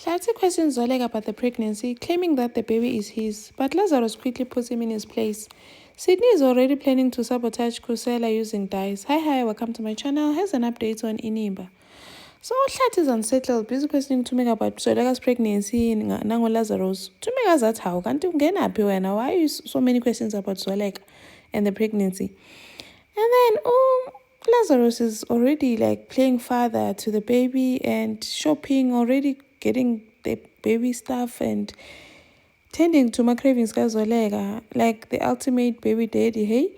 Hlathi questions Zolega about the pregnancy, claiming that the baby is his, but Lazarus quickly puts him in his place. Sydney is already planning to sabotage Kusela using dyes. Hi, welcome to my channel. Here's an update on Inimba. So Hlathi is unsettled, busy questioning Tumeka about Zolega's pregnancy and Nango Lazarus. Tumeka's at how can't you get happy when why are you so many questions about Zolega and the pregnancy? And then Lazarus is already like playing father to the baby and shopping, already getting the baby stuff and tending to my cravings ka Zolega, like the ultimate baby daddy. Hey,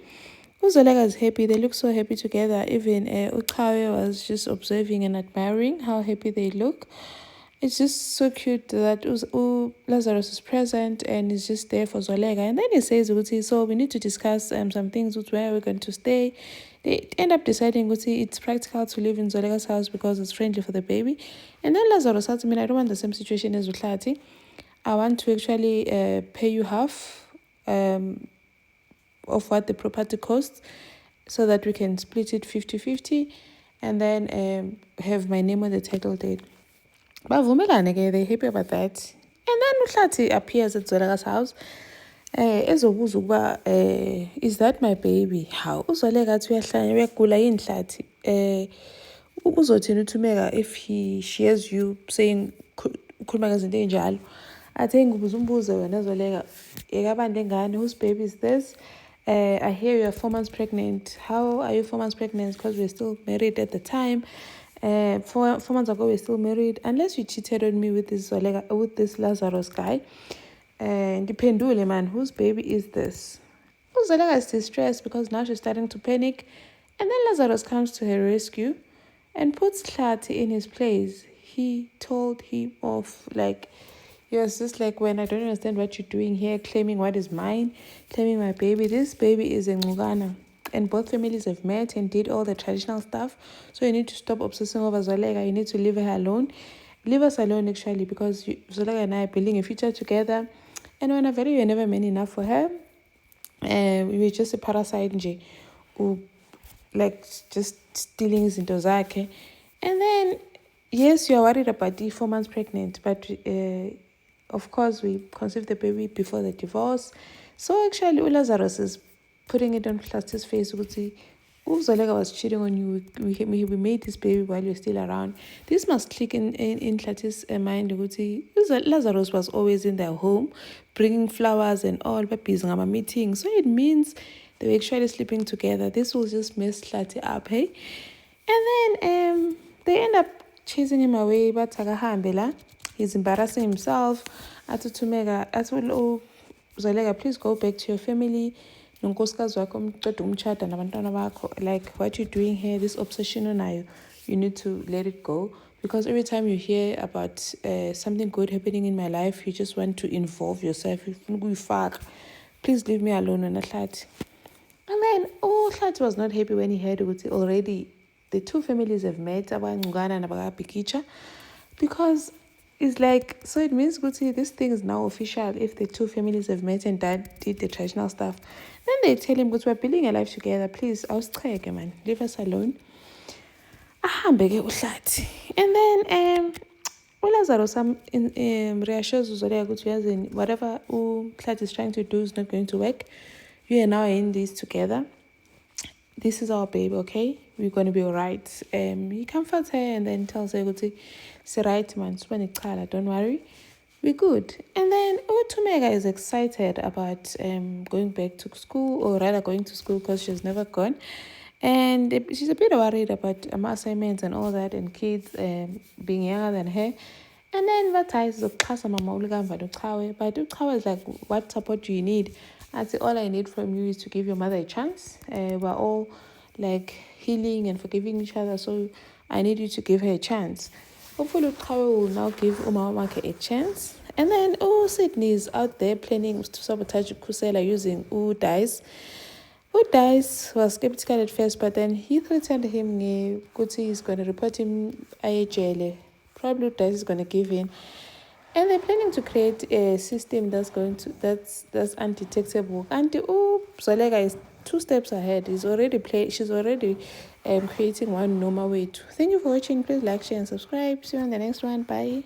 Zolega is happy. They look so happy together. Even Uchawe was just observing and admiring how happy they look. It's just so cute that Lazarus is present and is just there for Zolega. And then he says, so we need to discuss some things with where we're going to stay. They end up deciding it's practical to live in Zolega's house because it's friendly for the baby. And then Lazarus said to me, I don't want the same situation as Utlati. I want to actually pay you half of what the property costs so that we can split it 50-50 and then have my name on the title deed. They're happy about that. And then Utlati appears at Zolega's house. Is that my baby? How? Uzolega uyagula yini Hlathi? Uzothini uThumeka if he shares you saying ukhuluma ngezinto enjalo. Athe ngibuza umbuzo wena Zolega, ekabande ngane, whose baby is this? I hear you're 4 months pregnant. How are you 4 months pregnant? Because we're still married at the time. 4 months ago we're still married. Unless you cheated on me with this Zolega, with this Lazarus guy. Dependule, man, whose baby is this? Zolega is distressed because now she's starting to panic. And then Lazarus comes to her rescue and puts Hlathi in his place. He told him off, like, he was just like, when I don't understand what you're doing here, claiming what is mine, claiming my baby. This baby is in Ngugana. And both families have met and did all the traditional stuff. So you need to stop obsessing over Zolega. You need to leave her alone. Leave us alone, actually, because Zolega and I are building a future together. And when I very you never meant enough for her. We were just a parasite nje, who like just stealing into zakhe. And then yes, you are worried about the 4 months pregnant, but of course we conceived the baby before the divorce. So actually Lazarus is putting it on Hlathi's face. Zolega was cheating on you. We made this baby while you're still around. This must click in Hlathi's mind. Lazarus was always in their home, bringing flowers and all, but busy on a meeting. So it means they were actually sleeping together. This will just mess Hlathi up, hey? And then they end up chasing him away, but he's embarrassing himself. Zolega, please go back to your family. Like, what you're doing here, this obsession on you need to let it go. Because every time you hear about something good happening in my life, you just want to involve yourself. Please leave me alone. And then Hlathi was not happy when he heard already the two families have met, Ngugana and Bikicha, because it's like, so it means this thing is now official. If the two families have met and did the traditional stuff, then they tell him, we're building a life together. Please, man, leave us alone. And then Lazarus reassures Zolega whatever Hlathi is trying to do is not going to work. You and I are in this together. This is our baby, okay? We're going to be all right. He comforts her and then tells her, it's right, man. Don't worry. We're good. And then Tumeka is excited about going back to school, or rather going to school because she's never gone. And she's a bit worried about assignments and all that, and kids being younger than her. And then Vatai is but Uchawe is like, what support do you need? I say, all I need from you is to give your mother a chance. We're all like healing and forgiving each other, so I need you to give her a chance. Hopefully Uchawe will now give Umamake a chance. And then Sydney is out there planning to sabotage Kusela using dyes. Dyes was skeptical at first, but then he threatened him he's going to report him IHL. Probably Dyes is going to give in. And they're planning to create a system that's undetectable. And Zolega is 2 steps ahead. She's already creating one normal way too. Thank you for watching. Please like, share, and subscribe. See you on the next one. Bye.